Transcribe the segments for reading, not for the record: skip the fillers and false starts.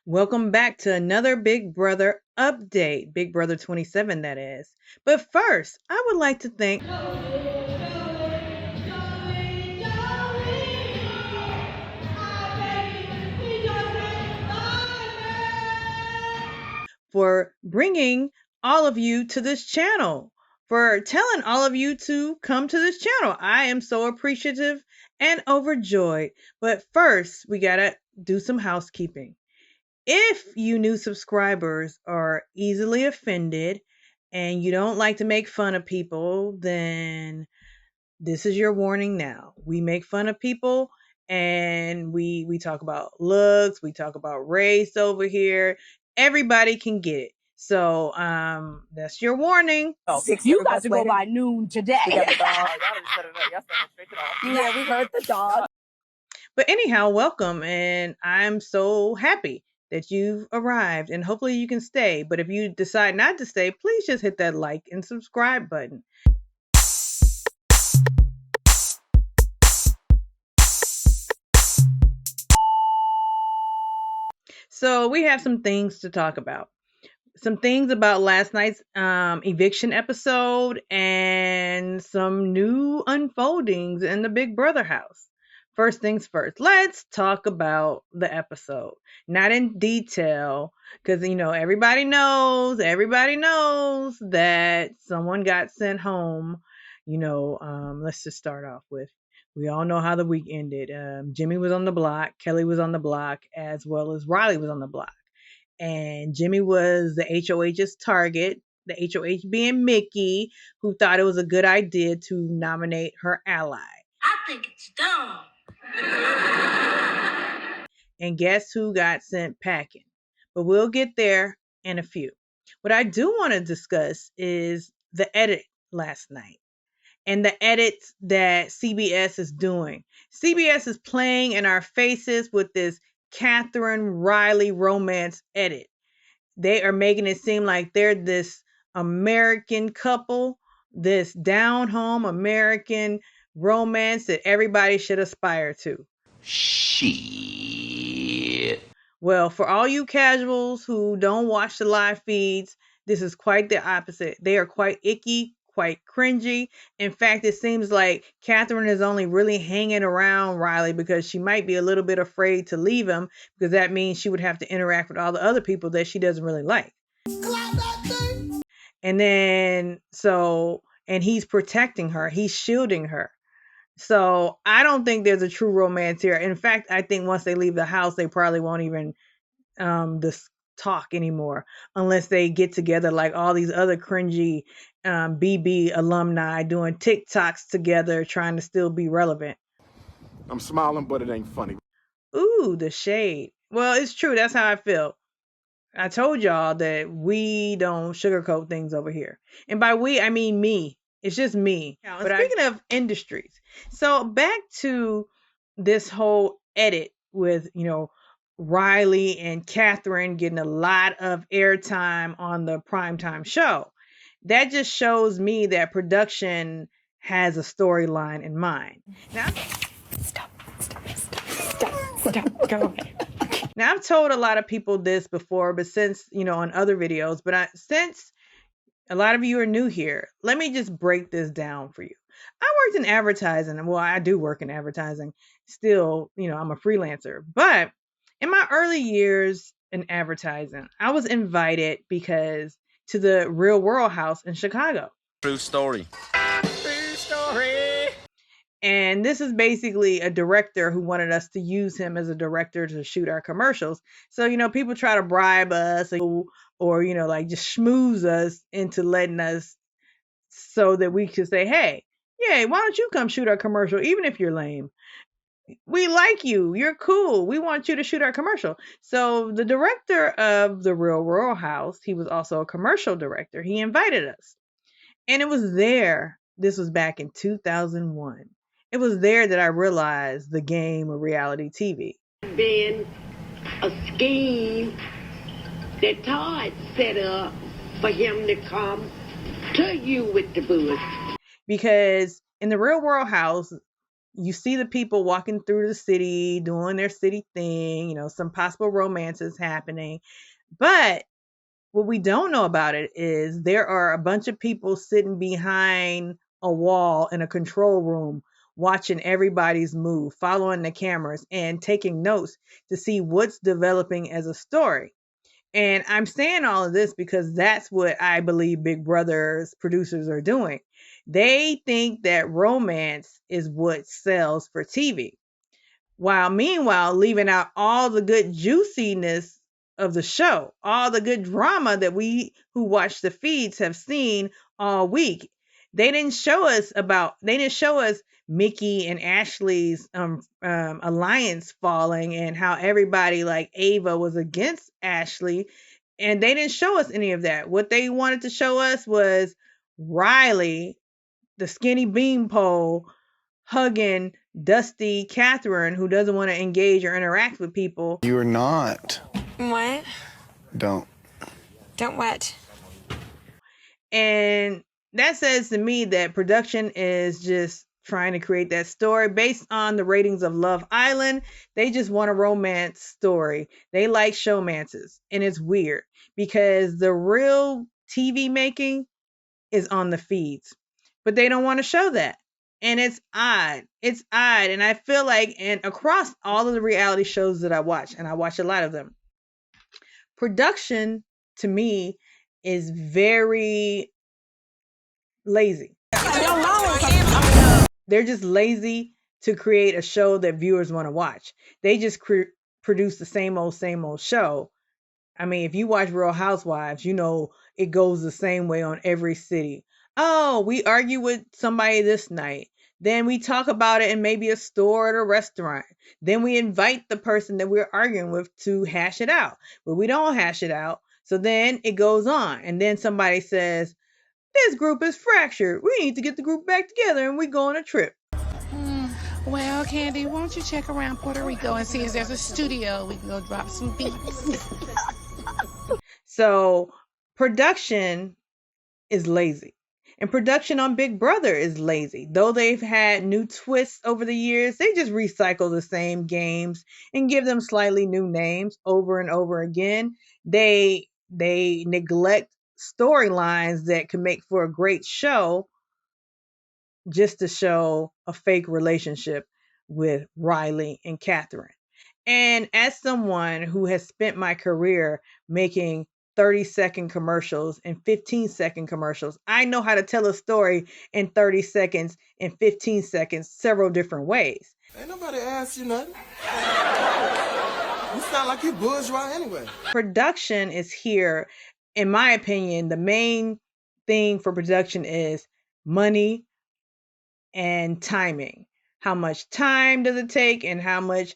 Welcome back to another Big Brother update, Big Brother 27, that is. But first, I would like to thank for bringing all of you to this channel, for telling all of you to come to this channel. I am so appreciative and overjoyed. But first, we gotta do some housekeeping. If you new subscribers are easily offended and you don't like to make fun of people, then this is your warning now. We make fun of people and we talk about looks, we talk about race over here. Everybody can get it. So that's your warning. You got to go by noon today. We got the dog. Y'all just set it up. Y'all set it straight to the office. Yeah, we heard the dog. But anyhow, welcome, and I'm so happy that you've arrived, and hopefully you can stay. But if you decide not to stay, please just hit that like and subscribe button. So we have some things to talk about. Some things about last night's eviction episode and some new unfoldings in the Big Brother house. First things first, let's talk about the episode. Not in detail, because everybody knows that someone got sent home. Let's just start off with, we all know how the week ended. Jimmy was on the block, Kelly was on the block, as well as Riley was on the block. And Jimmy was the HOH's target, the HOH being Mickey, who thought it was a good idea to nominate her ally. I think it's dumb. And guess who got sent packing? But we'll get there in a few. What I do want to discuss is the edit last night and the edits that CBS is doing. CBS is playing in our faces with this Catherine Riley romance edit. They are making it seem like they're this American couple, this down home American romance that everybody should aspire to. Shit. Well, for all you casuals who don't watch the live feeds, this is quite the opposite. They are quite icky, quite cringy. In fact, it seems like Catherine is only really hanging around Riley because she might be a little bit afraid to leave him, because that means she would have to interact with all the other people that she doesn't really like. And then, and he's protecting her. He's shielding her. So I don't think there's a true romance here. In fact, I think once they leave the house, they probably won't even talk anymore unless they get together like all these other cringy BB alumni doing TikToks together, trying to still be relevant. I'm smiling, but it ain't funny. Ooh, the shade. Well, it's true. That's how I feel. I told y'all that we don't sugarcoat things over here. And by we, I mean me. It's just me. Now, speaking of industries, so back to this whole edit with, Riley and Catherine getting a lot of airtime on the primetime show. That just shows me that production has a storyline in mind. Now, Stop, go away. Now, I've told a lot of people this before, but since, on other videos, since a lot of you are new here, let me just break this down for you. I worked in advertising. Well, I do work in advertising. Still, I'm a freelancer. But in my early years in advertising, I was invited to the Real World house in Chicago. True story. True story. And this is basically a director who wanted us to use him as a director to shoot our commercials. So, people try to bribe us or just schmooze us into letting us, so that we could say, hey, yeah, why don't you come shoot our commercial, even if you're lame? We like you. You're cool. We want you to shoot our commercial. So the director of the Real World house, he was also a commercial director. He invited us. And it was there. This was back in 2001. It was there that I realized the game of reality TV. Been a scheme that Todd set up for him to come to you with the bullets. Because in the Real World house, you see the people walking through the city, doing their city thing, you know, some possible romances happening. But what we don't know about it is there are a bunch of people sitting behind a wall in a control room watching everybody's move, following the cameras and taking notes to see what's developing as a story. And I'm saying all of this because that's what I believe Big Brother's producers are doing. They think that romance is what sells for TV, while meanwhile leaving out all the good juiciness of the show, all the good drama that we who watch the feeds have seen all week. They didn't show us Mickey and Ashley's alliance falling and how everybody like Ava was against Ashley, and they didn't show us any of that. What they wanted to show us was Riley, the skinny beanpole, hugging Dusty Catherine, who doesn't want to engage or interact with people. You're not. What? Don't. Don't what? And that says to me that production is just trying to create that story based on the ratings of Love Island. They just want a romance story. They like showmances. And it's weird because the real TV making is on the feeds, but they don't want to show that. And it's odd. It's odd. And I feel like, and across all of the reality shows that I watch, and I watch a lot of them, production to me is very lazy. They're just lazy to create a show that viewers want to watch. They just produce the same old show. I mean, if you watch Real Housewives, you know it goes the same way on every city. Oh, we argue with somebody this night. Then we talk about it in maybe a store or a restaurant. Then we invite the person that we're arguing with to hash it out. But we don't hash it out. So then it goes on. And then somebody says, this group is fractured. We need to get the group back together and we go on a trip. Well, Candy, won't you check around Puerto Rico and see if there's a studio we can go drop some beats? So production is lazy. And production on Big Brother is lazy. Though they've had new twists over the years, they just recycle the same games and give them slightly new names over and over again. They neglect storylines that can make for a great show just to show a fake relationship with Riley and Catherine. And as someone who has spent my career making 30-second commercials and 15-second commercials, I know how to tell a story in 30 seconds and 15 seconds several different ways. Ain't nobody asked you nothing. You sound like you bourgeois anyway. Production is here, in my opinion, the main thing for production is money and timing. How much time does it take and how much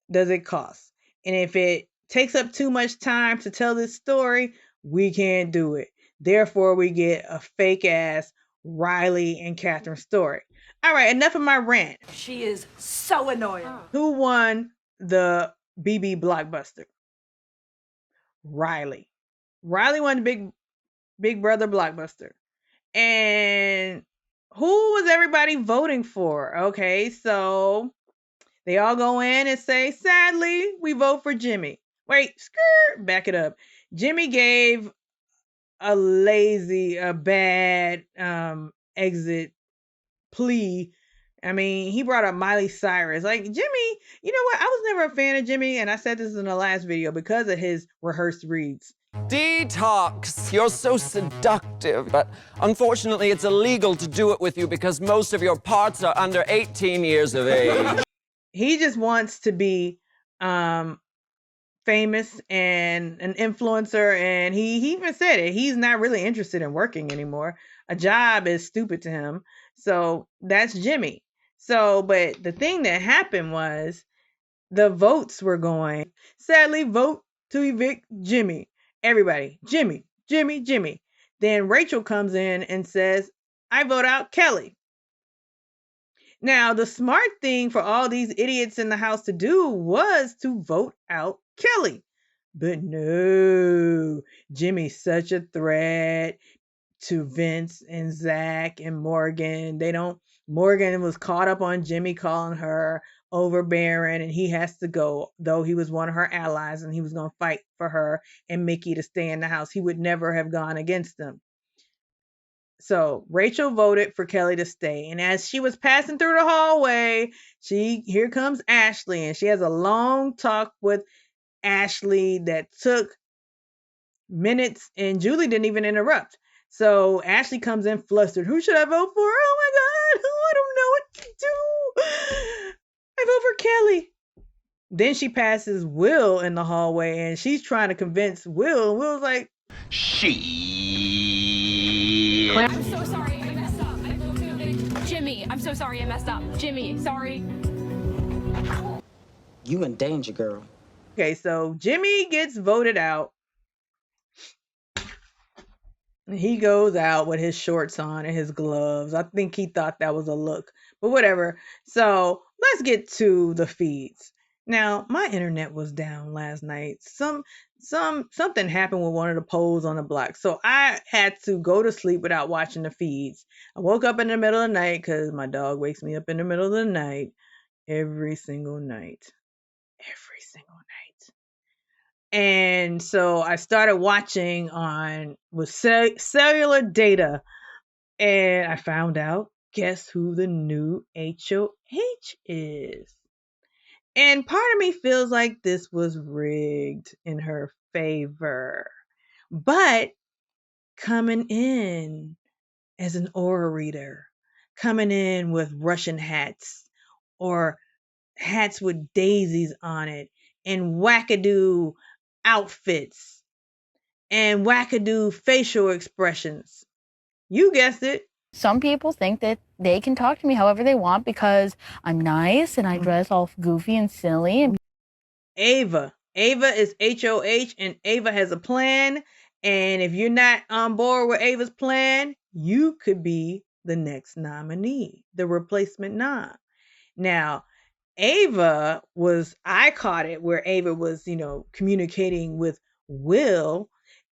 does it cost? And if it takes up too much time to tell this story, we can't do it. Therefore, we get a fake ass Riley and Catherine story. All right, enough of my rant. She is so annoying. Who won the BB blockbuster? Riley. Riley won the Big Brother blockbuster. And who was everybody voting for? Okay, so they all go in and say, sadly, we vote for Jimmy. Wait, back it up. Jimmy gave a bad exit plea. I mean, he brought up Miley Cyrus. Like, Jimmy, you know what? I was never a fan of Jimmy, and I said this in the last video because of his rehearsed reads. Detox, you're so seductive, but unfortunately it's illegal to do it with you because most of your parts are under 18 years of age. He just wants to be famous and an influencer, and he even said it. He's not really interested in working anymore. A job is stupid to him. So that's Jimmy. So, but the thing that happened was the votes were going, sadly, vote to evict Jimmy. Everybody, Jimmy, Jimmy, Jimmy. Then Rachel comes in and says, I vote out Kelly. Now, the smart thing for all these idiots in the house to do was to vote out Kelly. But no, Jimmy's such a threat to Vince and Zach and Morgan. They don't Morgan was caught up on Jimmy calling her overbearing, and he has to go, though he was one of her allies and he was going to fight for her and Mickey to stay in the house. He would never have gone against them. So Rachel voted for Kelly to stay. And as she was passing through the hallway, here comes Ashley, and she has a long talk with Ashley that took minutes, and Julie didn't even interrupt. So Ashley comes in flustered. Who should I vote for? Oh my God, I don't know what to do. I vote for Kelly. Then she passes Will in the hallway, and she's trying to convince Will. And Will's like, I'm so sorry, I messed up. I vote to evict Jimmy. I'm so sorry, I messed up. Jimmy, sorry. You in danger, girl. okay, so Jimmy gets voted out. He goes out with his shorts on and his gloves. I think he thought that was a look, but whatever. So let's get to the feeds. Now, my internet was down last night. Something happened with one of the poles on the block. So I had to go to sleep without watching the feeds. I woke up in the middle of the night because my dog wakes me up in the middle of the night every single night. Every single night. And so I started watching with cellular data, and I found out, guess who the new HOH is? And part of me feels like this was rigged in her favor. But coming in as an aura reader, coming in with Russian hats or hats with daisies on it and wackadoo outfits and wackadoo facial expressions. You guessed it. Some people think that they can talk to me however they want because I'm nice and I dress all goofy and silly. And Ava is HOH, and Ava has a plan. And if you're not on board with Ava's plan, you could be the next nominee, the replacement nom. Now, I caught it where Ava was, communicating with Will.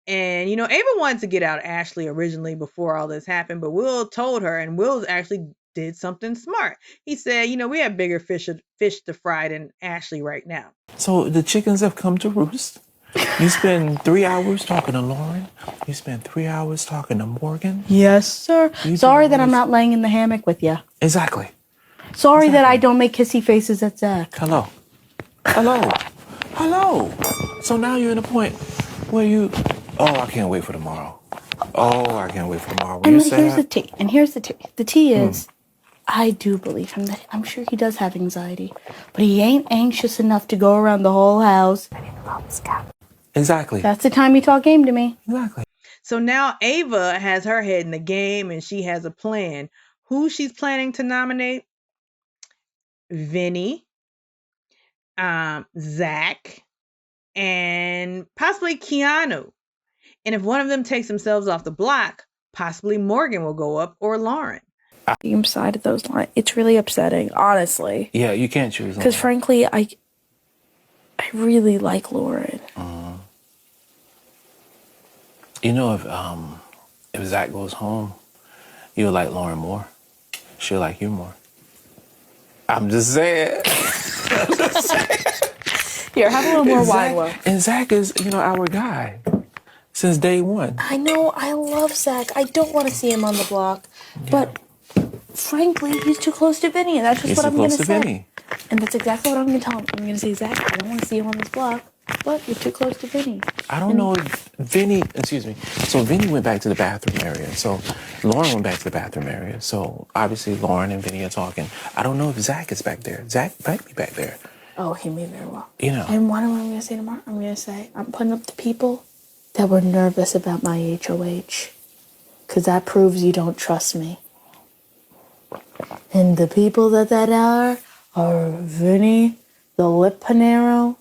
And, Ava wanted to get out Ashley originally before all this happened, but Will told her, and Will actually did something smart. He said, we have bigger fish to fry than Ashley right now. So the chickens have come to roost. You spend 3 hours talking to Lauren. You spend 3 hours talking to Morgan. yes, sir. Sorry that I'm not laying in the hammock with you. Exactly. Sorry that I don't make kissy faces at Zach. Hello. So now you're in a point where I can't wait for tomorrow. I can't wait for tomorrow. And here's the tea. The tea is, I do believe him. That I'm sure he does have anxiety, but he ain't anxious enough to go around the whole house. Exactly. That's the time you talk game to me. Exactly. So now Ava has her head in the game, and she has a plan. Who she's planning to nominate? Vinny, Zach, and possibly Keanu. And if one of them takes themselves off the block, possibly Morgan will go up, or Lauren. Same side of those lines. It's really upsetting, honestly. Yeah, you can't choose. Because frankly, I really like Lauren. If Zach goes home, you'll like Lauren more. She'll like you more. I'm just saying. Here, have a little more wine, Will. And Zach is, our guy since day one. I know, I love Zach. I don't want to see him on the block. Yeah. But frankly, he's too close to Vinny, and that's just what I'm going to say. Vinny. And that's exactly what I'm going to tell him. I'm going to say, Zach, I don't want to see him on this block, but you're too close to Vinny. I don't know if Vinny, so Vinny went back to the bathroom area. So Lauren went back to the bathroom area. So obviously Lauren and Vinny are talking. I don't know if Zach is back there. Zach might be back there. Oh, he may very well. And what am I going to say tomorrow? I'm going to say, I'm putting up the people that were nervous about my HOH. Because that proves you don't trust me. And the people that are Vinny, the Lip Panero,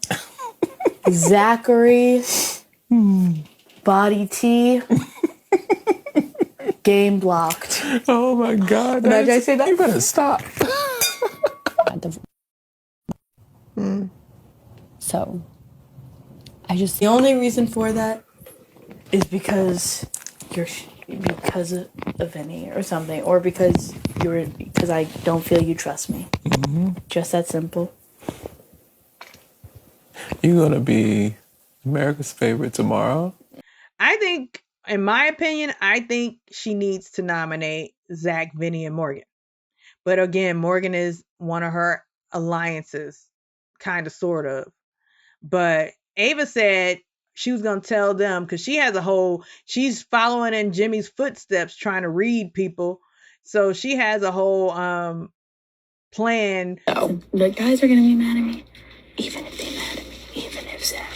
Zachary, Body T, game blocked. Oh my God. Did I say that? You better stop. So, the only reason for that is because because of Vinny or something, or because because I don't feel you trust me. Just that simple. You're gonna be America's favorite tomorrow. I think, in my opinion, I think she needs to nominate Zach, Vinny, and Morgan. But again, Morgan is one of her alliances, kind of, sort of. But Ava said she was going to tell them because she's following in Jimmy's footsteps, trying to read people. So she has a whole plan. The guys are going to be mad at me, even if they're mad at me, even if Zach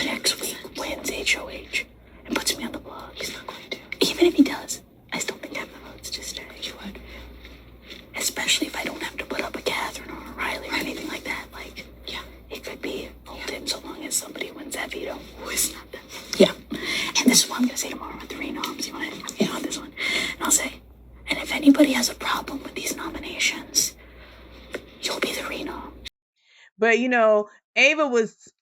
next week wins HOH and puts me on the blog. He's not going to. Even if he does, I still think I have the votes to stay. You would. Especially if I don't have to put up a Catherine or a Riley or anything like that. Like, yeah, it could be Holden so long as somebody wins that veto. Who is not that? Yeah. And this is what I'm going to say tomorrow with the renoms. You want to get on this one? And I'll say, and if anybody has a problem with these nominations, you'll be the renom. But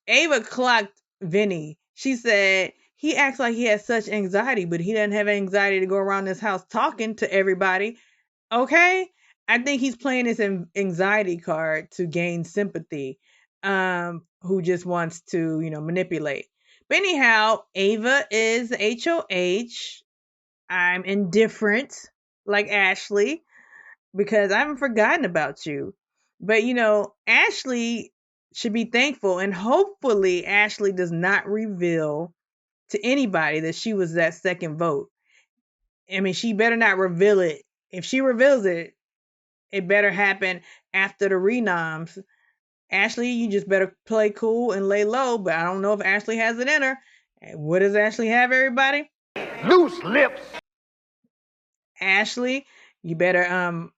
Ava clocked Vinny. She said he acts like he has such anxiety, but he doesn't have anxiety to go around this house talking to everybody. Okay? I think he's playing this anxiety card to gain sympathy, who just wants to, manipulate. But anyhow, Ava is HOH. I'm indifferent, like Ashley, because I haven't forgotten about you. But, Ashley should be thankful, and hopefully Ashley does not reveal to anybody that she was that second vote. I mean, she better not reveal it. If she reveals it, it better happen after the renoms. Ashley, you just better play cool and lay low, but I don't know if Ashley has it in her. And what does Ashley have, everybody? Loose lips. Ashley, you better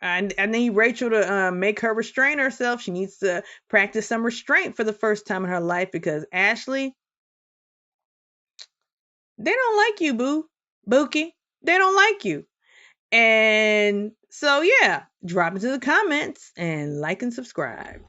I need Rachel to make her restrain herself. She needs to practice some restraint for the first time in her life, because Ashley, they don't like you, Bookie. They don't like you. And so, yeah, drop into the comments and like and subscribe.